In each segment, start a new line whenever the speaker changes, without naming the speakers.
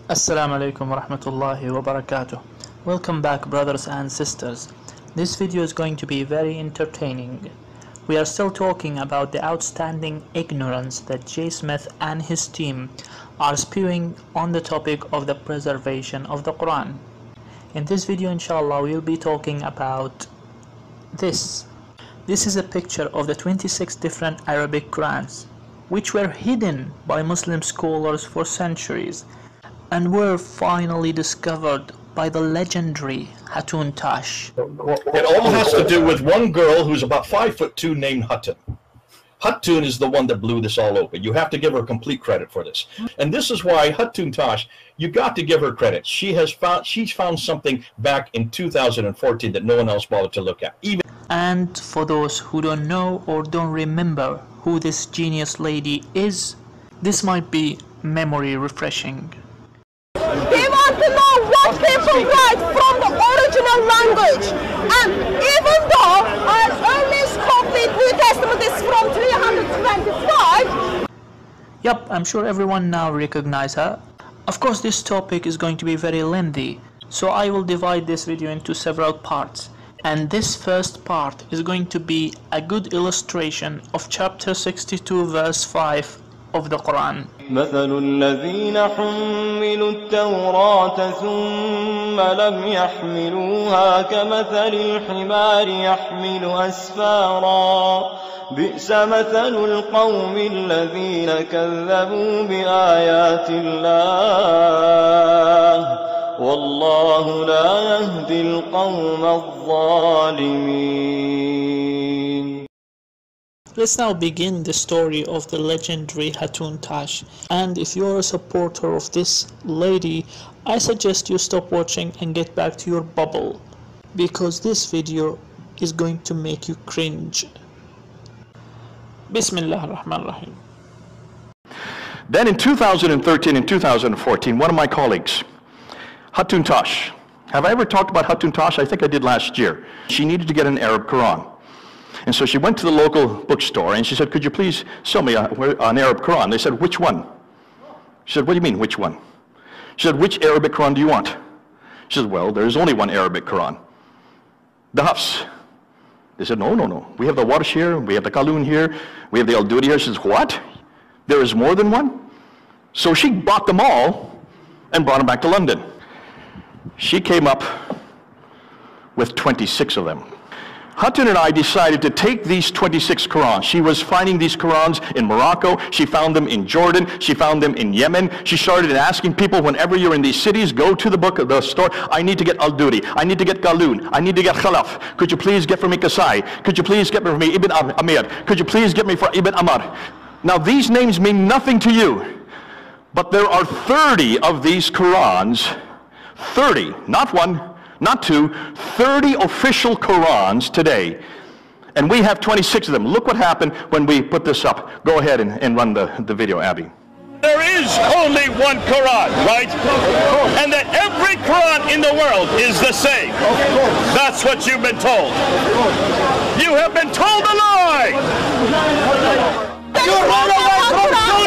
Assalamu alaikum wa rahmatullahi wa barakatuh. Welcome back, brothers and sisters. This video is going to be very entertaining. We are still talking about the outstanding ignorance that Jay Smith and his team are spewing on the topic of the preservation of the Quran. In this video, inshallah, we'll be talking about this. This is a picture of the 26 different Arabic Qurans, which were hidden by Muslim scholars for centuries and were finally discovered by the legendary Hatun Tash.
It all has to do with one girl who's about 5'2" named Hatun. Hatun is the one that blew this all open. You have to give her complete credit for this. And this is why Hatun Tash, you got to give her credit. She's found something back in 2014 that no one else bothered to look at.
And for those who don't know or don't remember who this genius lady is, this might be memory refreshing.
They want to know what people write from the original language. And even though our earliest complete New Testament is from 325.
Yup, I'm sure everyone now recognize her. Of course, this topic is going to be very lengthy, so I will divide this video into several parts. And this first part is going to be a good illustration of chapter 62 verse 5 of the Quran.
مثل الذين حملوا التوراة ثم لم يحملوها كمثل الحمار يحمل أسفارا بئس مثل القوم الذين كذبوا بآيات الله والله لا يهدي القوم الظالمين.
Let's now begin the story of the legendary Hatun Tash. And if you're a supporter of this lady, I suggest you stop watching and get back to your bubble, because this video is going to make you cringe. Bismillah ar-Rahman ar-Rahim.
Then in 2013 and 2014, one of my colleagues, Hatun Tash. Have I ever talked about Hatun Tash? I think I did last year. She needed to get an Arab Quran. And so she went to the local bookstore and she said, could you please sell me an Arab Quran? They said, which one? She said, what do you mean, which one? She said, which Arabic Quran do you want? She said, well, there's only one Arabic Quran. The Hafs. They said, no. We have the Warsh here, we have the Qalun here, we have the Al-Dudi here. She says, what? There is more than one? So she bought them all and brought them back to London. She came up with 26 of them. Hatun and I decided to take these 26 Qurans. She was finding these Qurans in Morocco. She found them in Jordan. She found them in Yemen. She started asking people, whenever you're in these cities, go to the store. I need to get Al-Dudi. I need to get Qalun. I need to get Khalaf. Could you please get for me Kasai? Could you please get for me Ibn Amir? Could you please get me for Ibn Amar? Now these names mean nothing to you, but there are 30 of these Qurans, 30, not one, not two, 30 official Qurans today. And we have 26 of them. Look what happened when we put this up. Go ahead and run the video, Abby.
There is only one Quran, right? And that every Quran in the world is the same. That's what you've been told. You have been told a lie.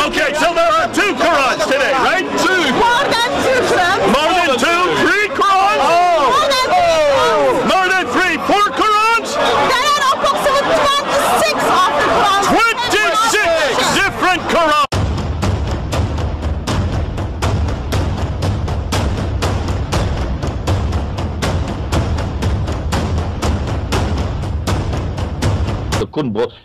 Okay, so there are two Qurans today, right? Two.
More than two Qurans.
More than two? Three Qurans? More than three? Four Qurans?
There are approximately 26 of the Qurans.
26 different Qurans.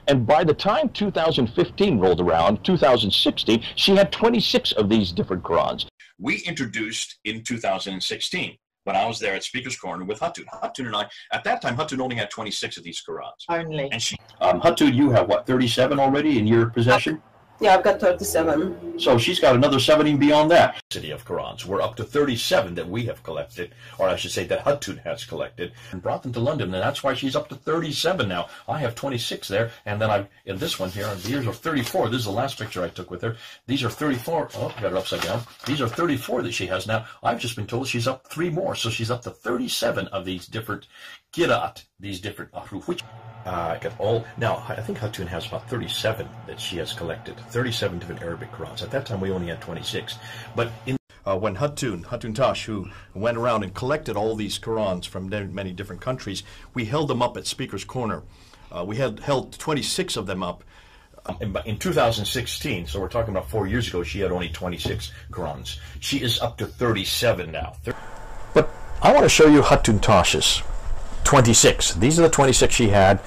And by the time 2015 rolled around, 2016, she had 26 of these different Qurans. We introduced in 2016, when I was there at Speaker's Corner with Hatun. Hatun and I, at that time, Hatun only had 26 of these Qurans.
Only.
And she, Hatun, you have what, 37 already in your possession?
Yeah, I've got 37.
So she's got another 17 beyond that. City of Qurans. We're up to 37 that we have collected, or I should say that Hatun has collected, and brought them to London, and that's why she's up to 37 now. I have 26 there, and then in this one here, these are 34. This is the last picture I took with her. These are 34. Oh, I got it upside down. These are 34 that she has now. I've just been told she's up 3 more, so she's up to 37 of these different Qira'at, these different ahruf, which got all. Now, I think Hatun has about 37 that she has collected, 37 different Arabic Qurans. At that time, we only had 26. But in when Hatun Tash, who went around and collected all these Qur'ans from many different countries, we held them up at Speaker's Corner. We had held 26 of them up.
In 2016, so we're talking about 4 years ago, she had only 26 Qur'ans. She is up to 37 now.
But I want to show you Hatun Tash's 26. These are the 26 she had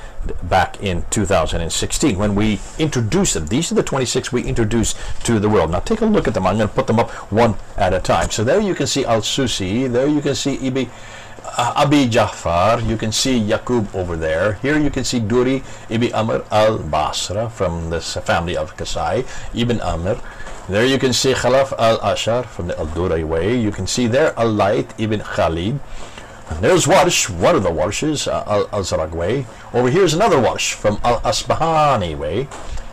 back in 2016 when we introduced them. These are the 26 we introduced to the world. Now take a look at them. I'm going to put them up one at a time. So there you can see Al-Susi. There you can see Abi Jafar. You can see Yaqub over there. Here you can see Duri Ibn Amr al-Basra from this family of Kasai, Ibn Amr. There you can see Khalaf al-Ashar from the Al-Durai way. You can see there Al-Layth Ibn Khalid. And there's Warsh, one of the Warshes, Al-Zaraq way. Over here's another Warsh from Al-Asbahani way.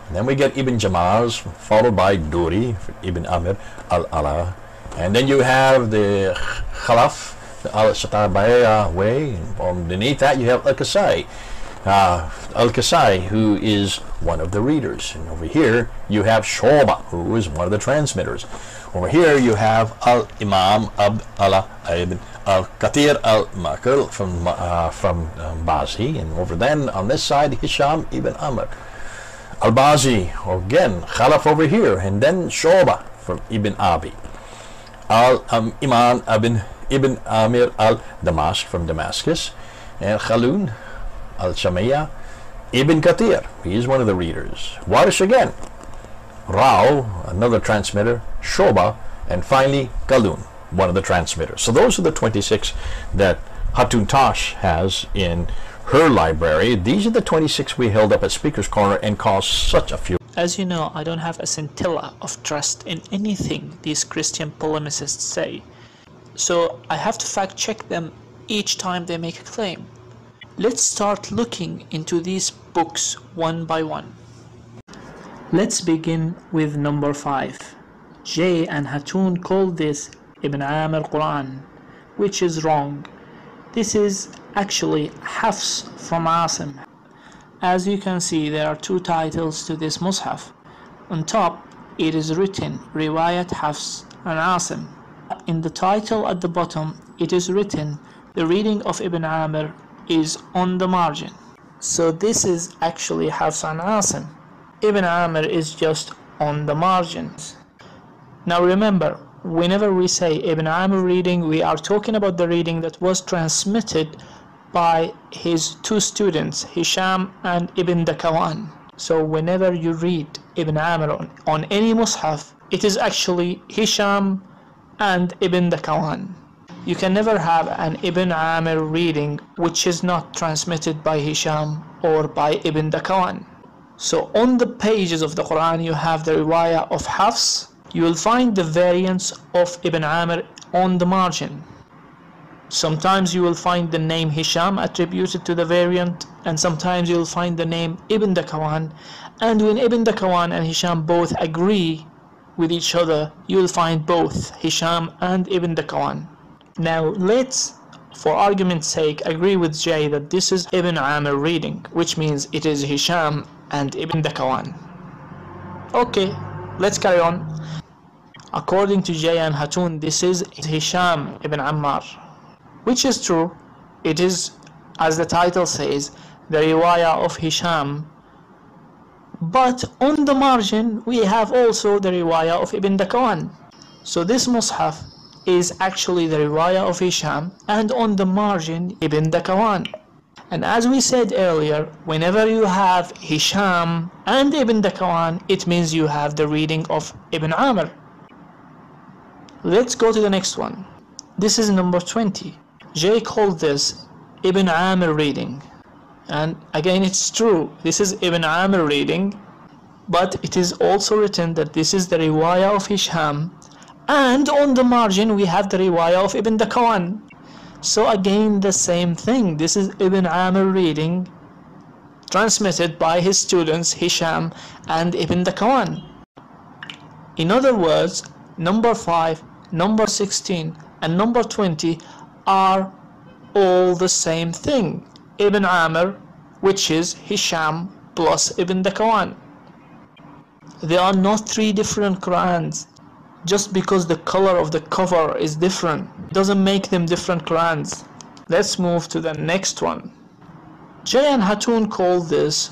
And then we get Ibn Jamaz, followed by Duri, Ibn Amr, Al-Ala. And then you have the Khalaf, the Al-Shatabaya way. And underneath that you have Al-Kasai. Al-Kasai, who is one of the readers. And over here you have Shoba, who is one of the transmitters. Over here you have Al-Imam Abd-Allah ibn Al-Kathir al-Makr from Bazi, and over then on this side Hisham ibn Amr al-Bazi, again Khalaf over here, and then Shoba from Ibn Abi, Al-Iman ibn Amir al-Damask from Damascus, and Khalun al-Shamiyya ibn Kathir, he is one of the readers. Warish again, Rao, another transmitter, Shoba, and finally Kalun, one of the transmitters. So those are the 26 that Hatun Tash has in her library. These are the 26 we held up at Speaker's Corner and caused such a few.
As you know, I don't have a scintilla of trust in anything these Christian polemicists say. So I have to fact check them each time they make a claim. Let's start looking into these books one by one. Let's begin with number 5. Jay and Hatun called this Ibn Amr Quran, which is wrong. This is actually Hafs from Asim. As you can see, there are two titles to this Mus'haf. On top, it is written Riwayat Hafs and Asim. In the title at the bottom, it is written the reading of Ibn Amr is on the margin. So this is actually Hafs and Asim. Ibn Amr is just on the margins. Now remember, whenever we say Ibn Amr reading, we are talking about the reading that was transmitted by his two students, Hisham and Ibn Dakawan. So whenever you read Ibn Amr on any Mus'haf, it is actually Hisham and Ibn Dakawan. You can never have an Ibn Amr reading which is not transmitted by Hisham or by Ibn Dakawan. So on the pages of the Quran you have the riwayah of Hafs. You will find the variants of Ibn Amr on the margin. Sometimes you will find the name Hisham attributed to the variant, and sometimes you will find the name Ibn Dakawan. And when Ibn Dakawan and Hisham both agree with each other, you will find both Hisham and Ibn Dakawan. Now let's, for argument's sake, agree with Jay that this is Ibn Amr reading, which means it is Hisham and Ibn Dakawan. Okay, let's carry on. According to Jay and Hatun, this is Hisham ibn Ammar, which is true. It is, as the title says, the riwayah of Hisham. But on the margin, we have also the riwayah of Ibn Dakawan. So this Mus'haf is actually the riwayah of Hisham, and on the margin, Ibn Dakawan. And as we said earlier, whenever you have Hisham and Ibn Dakawan, it means you have the reading of Ibn Amr. Let's go to the next one. This is number 20. Jay called this Ibn Amr reading. And again, it's true. This is Ibn Amr reading. But it is also written that this is the riwayah of Hisham. And on the margin, we have the riwayah of Ibn Dakawan. So again, the same thing. This is Ibn Amr reading, transmitted by his students Hisham and Ibn Dakawan. In other words, number 5, number 16 and number 20 are all the same thing. Ibn Amr, which is Hisham plus Ibn Dakawan. They are not three different Qur'ans. Just because the color of the cover is different doesn't make them different Qur'ans. Let's move to the next one. Jay and Hatun call this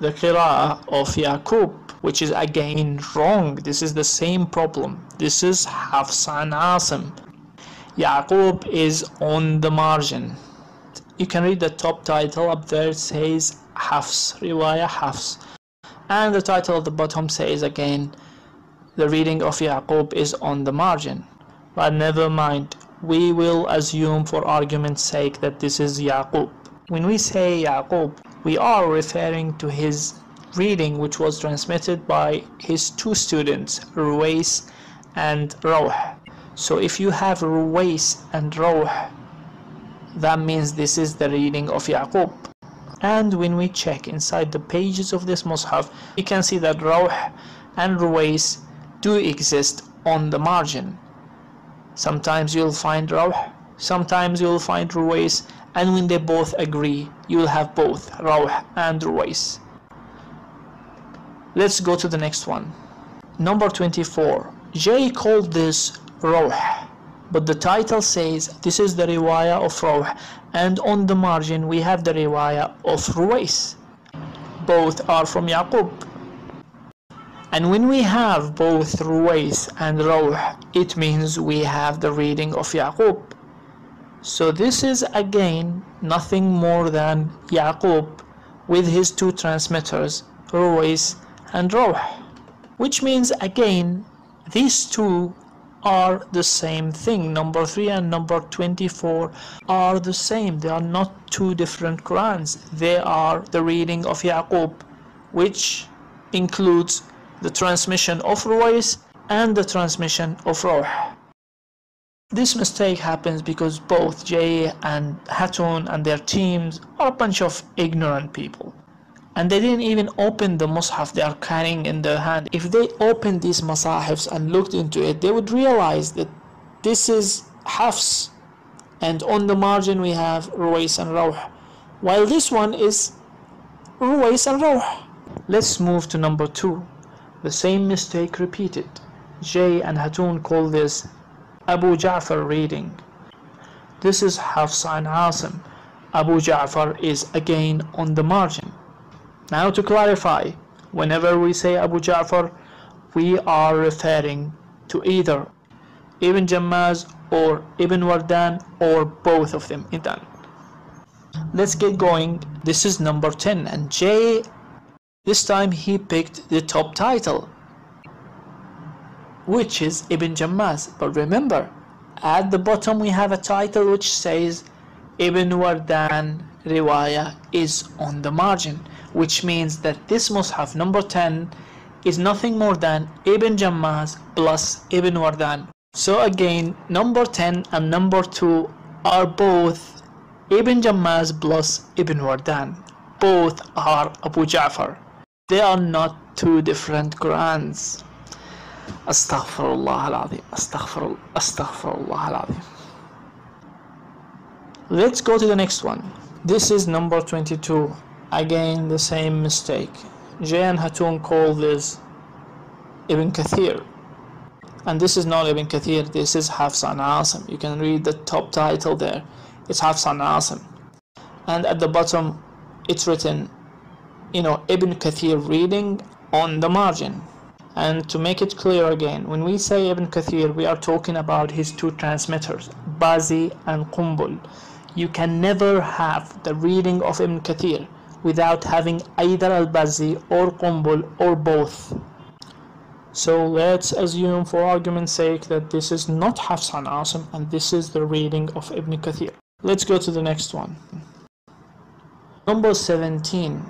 the Qira'ah of Yaqub, which is again wrong. This is the same problem. This is Hafs and Asim. Yaqub is on the margin. You can read the top title up there. It says Hafs, Riwayah Hafs. And the title at the bottom says again, the reading of Yaqub is on the margin. But never mind, we will assume for argument's sake that this is Yaqub. When we say Yaqub, we are referring to his reading, which was transmitted by his two students, Ruwais and Rawh. So if you have Ruwais and Rawh, that means this is the reading of Yaqub. And when we check inside the pages of this Mus'haf, we can see that Rawh and Ruwais do exist on the margin. Sometimes you'll find Rawh, sometimes you'll find Ruwais, and when they both agree, you will have both Rawh and Ruwais. Let's go to the next one. Number 24. Jay called this Rawh, but the title says this is the riwayah of Rawh, and on the margin we have the riwayah of Ruwais. Both are from Yaqub. And when we have both Ruwais and Rawh, it means we have the reading of Yaqub. So this is again nothing more than Yaqub with his two transmitters, Ruwais and Rawh, which means again these two are the same thing. Number 3 and number 24 are the same. They are not two different Qur'ans. They are the reading of Yaqub, which includes the transmission of Ruwais and the transmission of Rawh. This mistake happens because both Jay and Hatun and their teams are a bunch of ignorant people. And they didn't even open the Mus'haf they are carrying in their hand. If they opened these Masahifs and looked into it, they would realize that this is Hafs, and on the margin we have Ruwais and Rawh, while this one is Ruwais and Rawh. Let's move to number 2. The same mistake repeated. Jay and Hatun call this Abu Ja'far reading. This is Hafs and Asim. Abu Ja'far is again on the margin. Now to clarify, whenever we say Abu Ja'far, we are referring to either Ibn Jammaz or Ibn Wardan or both of them in that. Let's get going. This is number 10, and Jay, this time he picked the top title, which is Ibn Jammaz. But remember, at the bottom we have a title which says Ibn Wardan Riwayah is on the margin, which means that this Mus'haf number 10 is nothing more than Ibn Jammaz plus Ibn Wardan. So again, number 10 and number 2 are both Ibn Jammaz plus Ibn Wardan. Both are Abu Ja'far. They are not two different Qur'ans. Astaghfirullah al-Azim. Astaghfirullah al-Azim. Let's go to the next one. This is number 22. Again, the same mistake. Jay and Hatun call this Ibn Kathir. And this is not Ibn Kathir, this is Hafs and Asim. You can read the top title there. It's Hafs and Asim. And at the bottom, it's written, Ibn Kathir reading on the margin. And to make it clear again, when we say Ibn Kathir, we are talking about his two transmitters, Bazi and Qumbul. You can never have the reading of Ibn Kathir without having either Al-Bazi or Qumbul or both. So let's assume for argument's sake that this is not Hafs and Asim and this is the reading of Ibn Kathir. Let's go to the next one. Number 17.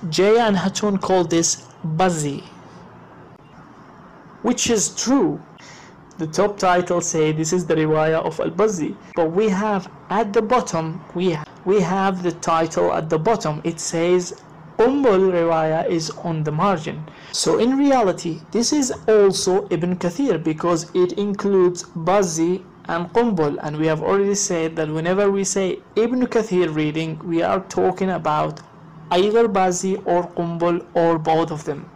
Jay and Hatun call this Bazi, which is true. The top title say this is the riwayah of Al-Bazi, but we have at the bottom, we have the title at the bottom. It says Qumbul riwayah is on the margin. So in reality, this is also Ibn Kathir because it includes Bazi and Qumbul, and we have already said that whenever we say Ibn Kathir reading, we are talking about either Bazi or Qumbul or both of them.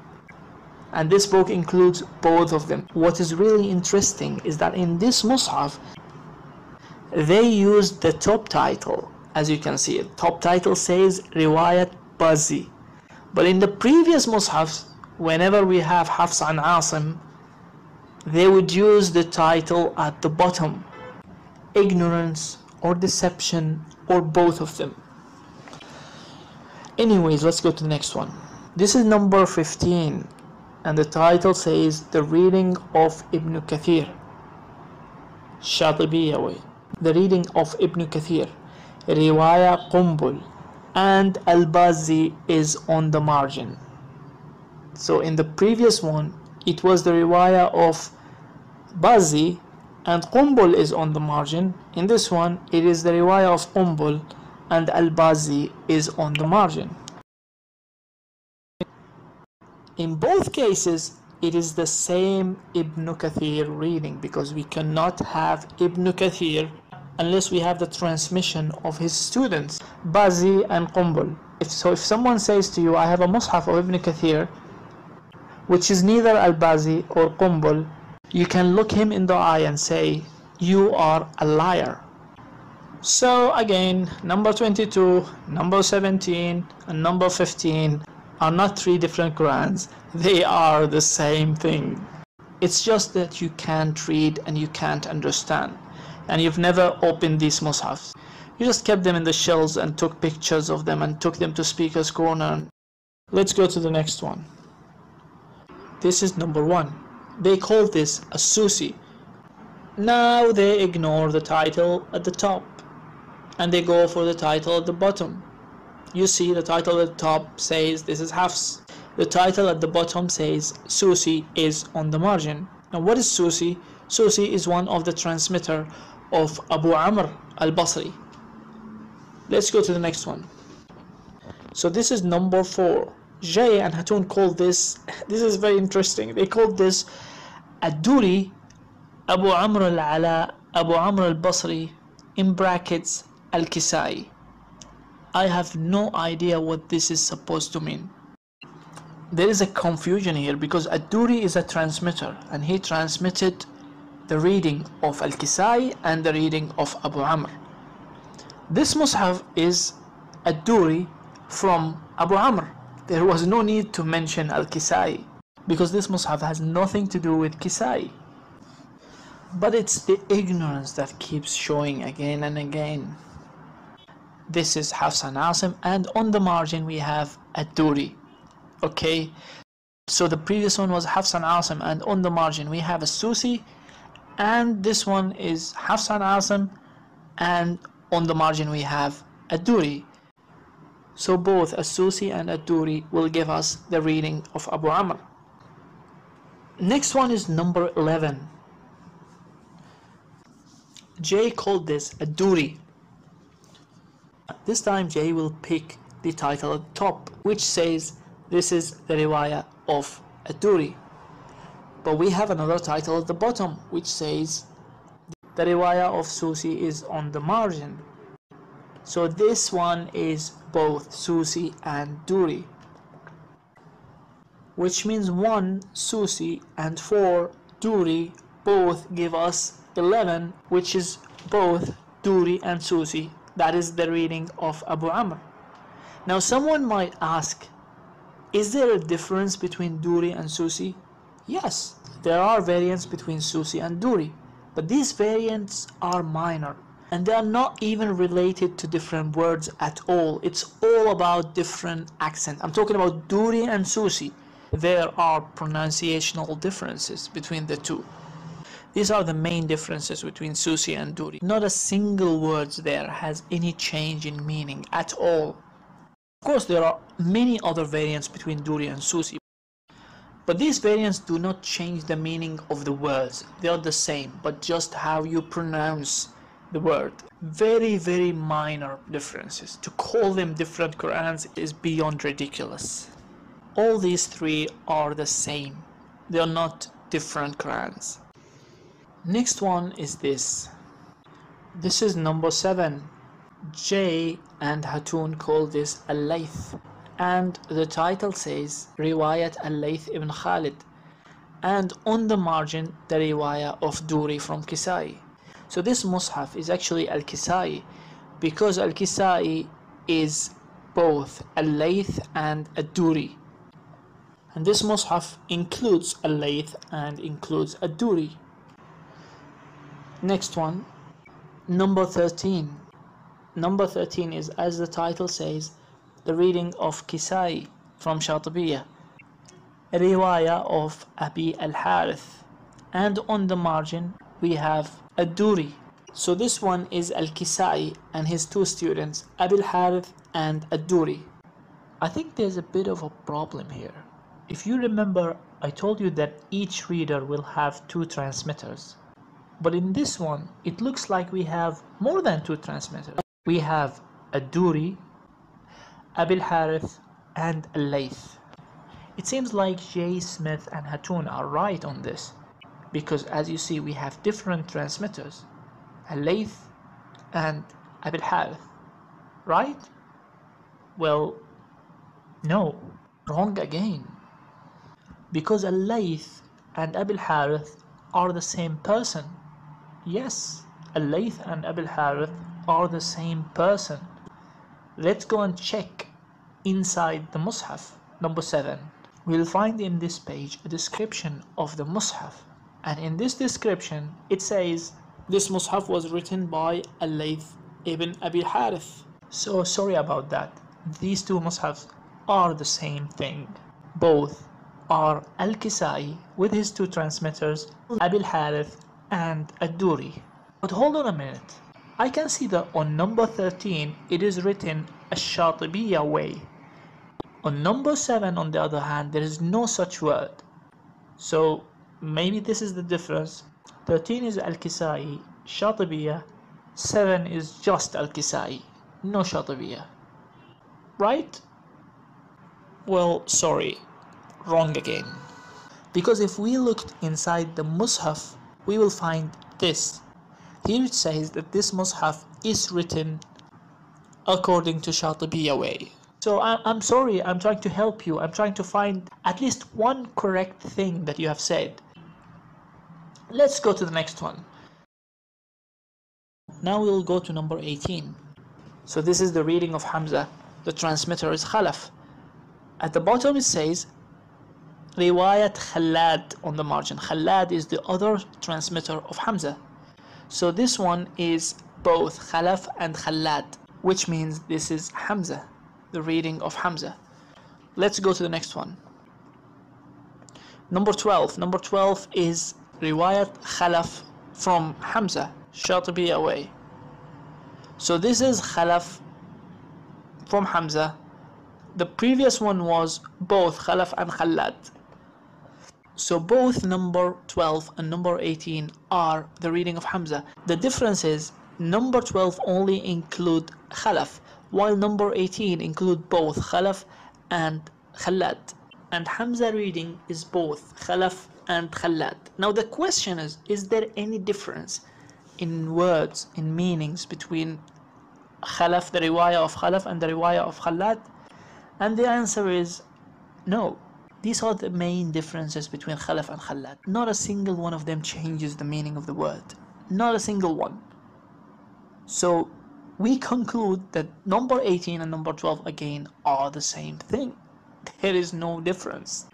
and this book includes both of them. What is really interesting is that in this Mus'haf, they used the top title. As you can see, the top title says Riwayat Bazi. But in the previous Mus'hafs, whenever we have Hafs and Asim, they would use the title at the bottom. Ignorance or deception or both of them. Anyways, let's go to the next one. This is number 15, and the title says The Reading of Ibn Kathir. Shatibiya. The Reading of Ibn Kathir. Riwaya Qumbul, and Al-Bazi is on the margin. So in the previous one, it was the riwaya of Bazi and Qumbul is on the margin. In this one, it is the riwaya of Qumbul and Al-Bazi is on the margin. In both cases, it is the same Ibn Kathir reading, because we cannot have Ibn Kathir unless we have the transmission of his students, Bazi and Qumbul. If someone says to you, I have a Mus'haf of Ibn Kathir, which is neither Al-Bazi or Qumbul, you can look him in the eye and say, you are a liar. So again, number 22, number 17, and number 15 are not three different Qur'ans. They are the same thing. It's just that you can't read and you can't understand, and you've never opened these Mus'hafs. You just kept them in the shelves and took pictures of them and took them to Speaker's Corner. Let's go to the next one. This is number 1. They call this a Susi. Now they ignore the title at the top and they go for the title at the bottom. You see, the title at the top says this is Hafs. The title at the bottom says Susi is on the margin. Now what is Susi? Susi is one of the transmitter of Abu Amr al-Basri. Let's go to the next one. So this is number 4. Jay and Hatun called this is very interesting, they called this Ad-Duri Abu Amr al-Ala Abu Amr al-Basri in brackets Al-Kisai. I have no idea what this is supposed to mean. There is a confusion here because Ad-Duri is a transmitter and he transmitted the reading of Al-Kisai and the reading of Abu Amr. This Mus'haf is Ad-Duri from Abu Amr. There was no need to mention Al-Kisai because this Mus'haf has nothing to do with Kisai. But it's the ignorance that keeps showing again and again. This is Hafs and Asim, and on the margin we have Ad-Duri. Okay, so the previous one was Hafs and Asim, and on the margin we have a Susi, and this one is Hafs and Asim, and on the margin we have Ad-Duri. So both As-Susi and Ad-Duri will give us the reading of Abu Amr. Next one is number 11. Jay called this Ad-Duri. This time Jay will pick the title at the top, which says this is the riwayah of Ad-Duri. But we have another title at the bottom which says the riwayah of Susi is on the margin. So this one is both Susi and Duri, which means 1 Susi and 4 Duri both give us 11, which is both Duri and Susi. That is the reading of Abu Amr. Now someone might ask, is there a difference between Duri and Susi? Yes, there are variants between Susi and Duri, but these variants are minor and they are not even related to different words at all. It's all about different accent. I'm talking about Duri and Susi. There are pronunciational differences between the two. These are the main differences between Susi and Duri. Not a single word there has any change in meaning at all. Of course, there are many other variants between Duri and Susi, but these variants do not change the meaning of the words. They are the same, but just how you pronounce the word. Very, very minor differences. To call them different Qur'ans is beyond ridiculous. All these three are the same. They are not different Qur'ans. Next one is this. This is number 7. Jay and Hatun call this Al-Layth, and the title says Riwayat Al-Layth ibn Khalid. and on the margin the riwayah of Duri from Kisai. So this Mus'haf is actually Al-Kisai, because Al-Kisai is both Al-Layth and Ad-Duri, and this Mus'haf includes Al-Layth and includes Ad-Duri. Next one, number 13. Number 13 is, as the title says, the reading of Kisai from Shatibiyah, a riwayah of Abi al-Harith, and on the margin we have Ad-Duri. So this one is Al-Kisai and his two students, Abi al-Harith and Ad-Duri. I think there's a bit of a problem here. If you remember, I told you that each reader will have two transmitters, but in this one it looks like we have more than two transmitters. We have Ad-Duri, Abi al-Harith and Al-Layth. It seems like J. Smith and Hatun are right on this, because as you see we have different transmitters, Al-Layth and Abi al-Harith, right? Well, no, wrong again, because Al-Layth and Abi al-Harith are the same person. Yes, Al-Layth and Abi al-Harith are the same person. Let's go and check inside the Mus'haf. Number 7. We'll find in this page a description of the Mus'haf, and in this description it says this Mus'haf was written by Al-Layth ibn Abi al-Harith. So sorry about that. These two Mus'hafs are the same thing. Both are Al-Kisai with his two transmitters, Abi al-Harith and Ad-Duri. But hold on a minute. I can see that on number 13 it is written Ash-Shatibiyya way. On number 7, on the other hand, there is no such word. So maybe this is the difference. 13 is Al-Kisai, Shatibiyya. 7 is just Al-Kisai, no Shatibiyya. Right? Well, sorry, wrong again. Because if we looked inside the Mus'haf, we will find this. Here it says that this Mus'haf is written according to Shatibiyya way. So I'm sorry, I'm trying to help you. I'm trying to find at least one correct thing that you have said. Let's go to the next one. Now we'll go to number 18. So this is the reading of Hamza. The transmitter is Khalaf. At the bottom it says Riwayat Khalad on the margin. Khalad is the other transmitter of Hamza. So this one is both Khalaf and Khalad, which means this is Hamza, the reading of Hamza. Let's go to the next one. Number 12. Number 12 is Riwayat Khalaf from Hamza, Shatibiyya way. So this is Khalaf from Hamza. The previous one was both Khalaf and Khalad. So both number 12 and number 18 are the reading of Hamza. The difference is number 12 only include Khalaf, while number 18 include both Khalaf and Khalad. And Hamza reading is both Khalaf and Khalad. Now the question is there any difference in words, in meanings between Khalaf, the riwayah of Khalaf, and the riwayah of Khalad? And the answer is no. These are the main differences between Khalaf and Khalad. Not a single one of them changes the meaning of the word. Not a single one. So we conclude that number 18 and number 12 again are the same thing. There is no difference.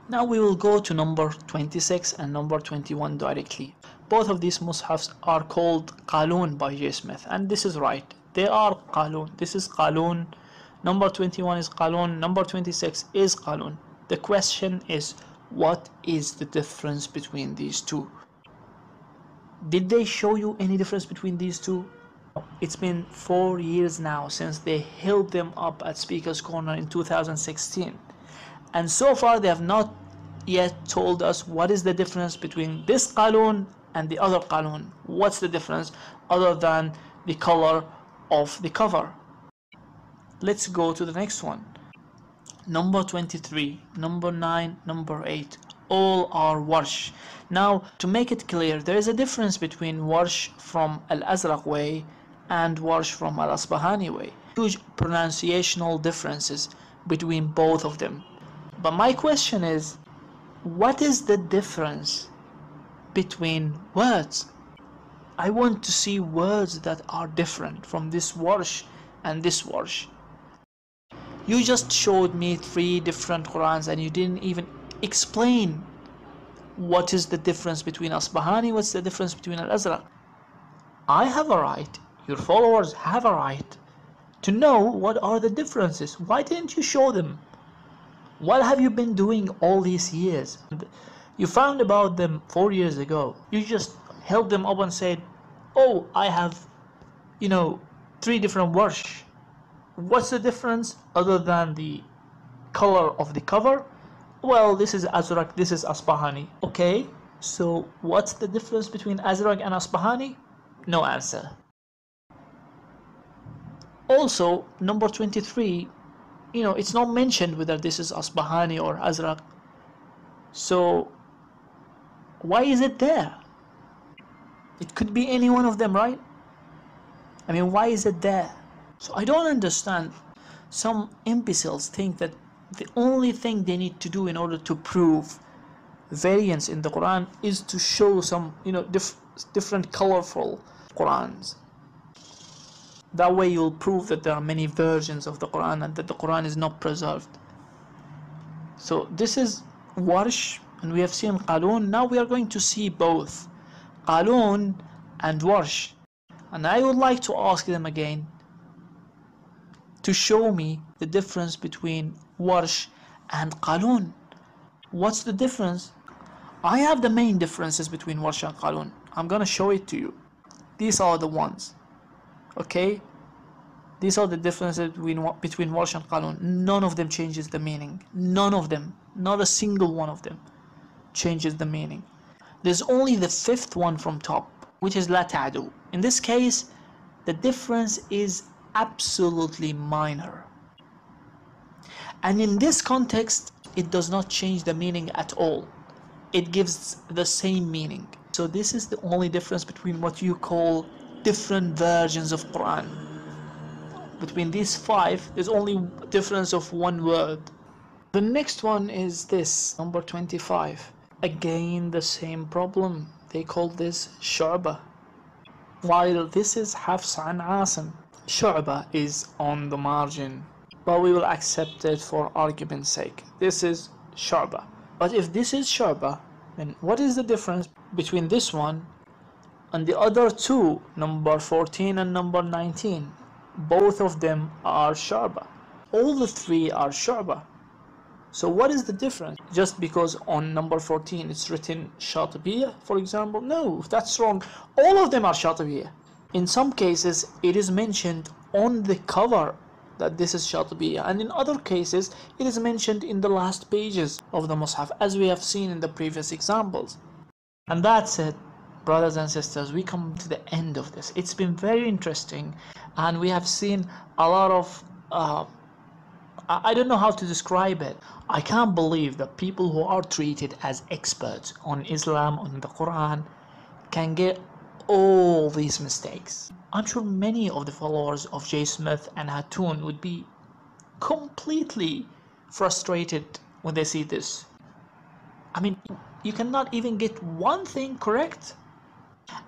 Now we will go to number 26 and number 21 directly. Both of these Mus'hafs are called Qalun by J. Smith, and this is right. They are Qalun. This is Qalun. Number 21 is Qalun. Number 26 is Qalun. The question is, what is the difference between these two? Did they show you any difference between these two? It's been 4 years now since they held them up at Speaker's Corner in 2016. And so far they have not yet told us what is the difference between this Qalun and the other Qalun. What's the difference other than the color of the cover? Let's go to the next one. Number 23, number 9, number 8, all are Warsh. Now, to make it clear, there is a difference between Warsh from Al-Azraq way and Warsh from Al-Asbahani way. Huge pronunciational differences between both of them. But my question is, what is the difference between words? I want to see words that are different from this warsh and this warsh. You just showed me 3 different Qur'ans and you didn't even explain what is the difference between Asbahani, what's the difference between Al-Azraq. I have a right, your followers have a right to know what are the differences. Why didn't you show them? What have you been doing all these years? You found about them 4 years ago. You just held them up and said, oh, I have, 3 different warsh. What's the difference other than the color of the cover? Well, this is Azraq, this is Asbahani. Okay, so what's the difference between Azraq and Asbahani? No answer. Also, number 23, it's not mentioned whether this is Asbahani or Azraq. So why is it there? It could be any one of them, right? I mean, why is it there? So I don't understand. Some imbeciles think that the only thing they need to do in order to prove variance in the Quran is to show some, different colorful Qurans. That way you'll prove that there are many versions of the Quran and that the Quran is not preserved. So this is Warsh, and we have seen Qalun. Now we are going to see both Qalun and Warsh. And I would like to ask them again to show me the difference between Warsh and Qalun. What's the difference? I have the main differences between Warsh and Qalun. I'm gonna show it to you. These are the ones. Okay? These are the differences between Warsh and Qalun. None of them changes the meaning. None of them. Not a single one of them changes the meaning. There's only the 5th one from top, which is La Ta'du. In this case, the difference is absolutely minor. And in this context, it does not change the meaning at all. It gives the same meaning. So this is the only difference between what you call different versions of Quran. Between these 5, there's only a difference of 1 word. The next one is this, number 25. Again, the same problem. They call this Shu'bah, while this is Hafs and Asim. Shu'bah is on the margin, but we will accept it for argument's sake. This is Shu'bah. But if this is Shu'bah, then what is the difference between this one and the other 2, number 14 and number 19? Both of them are Shu'bah. All the 3 are Shu'bah. So what is the difference? Just because on number 14 it's written Shatibiyah, for example? No, that's wrong. All of them are Shatibiyah. In some cases, it is mentioned on the cover that this is Shatibiyah, and in other cases, it is mentioned in the last pages of the Mus'haf, as we have seen in the previous examples. And that's it, brothers and sisters. We come to the end of this. It's been very interesting, and we have seen a lot of I don't know how to describe it. I can't believe that people who are treated as experts on Islam, on the Quran, can get all these mistakes. I'm sure many of the followers of J. Smith and Hatun would be completely frustrated when they see this. I mean, you cannot even get one thing correct.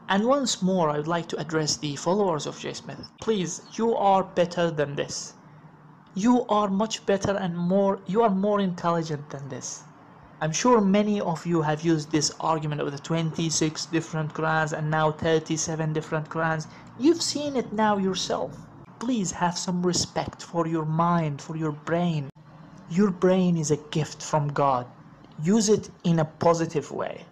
And once more, I would like to address the followers of J. Smith. Please, you are better than this. You are much better and you are more intelligent than this. I'm sure many of you have used this argument of the 26 different Qurans and now 37 different Qurans. You've seen it now yourself. Please have some respect for your mind, for your brain. Your brain is a gift from God. Use it in a positive way.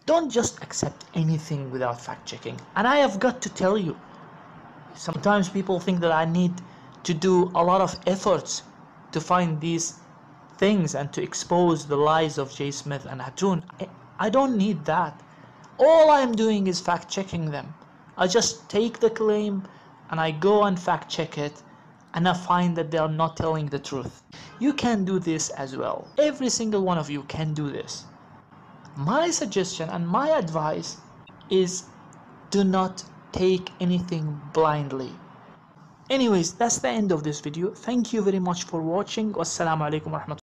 Don't just accept anything without fact-checking. And I have got to tell you, sometimes people think that I need to do a lot of efforts to find these things and to expose the lies of J. Smith and Hatun. I don't need that. All I am doing is fact-checking them. I just take the claim and I go and fact-check it, and I find that they are not telling the truth. You can do this as well. Every single one of you can do this. My suggestion and my advice is, do not take anything blindly. Anyways, that's the end of this video. Thank you very much for watching. Wassalamu alaikum warahmatullahi.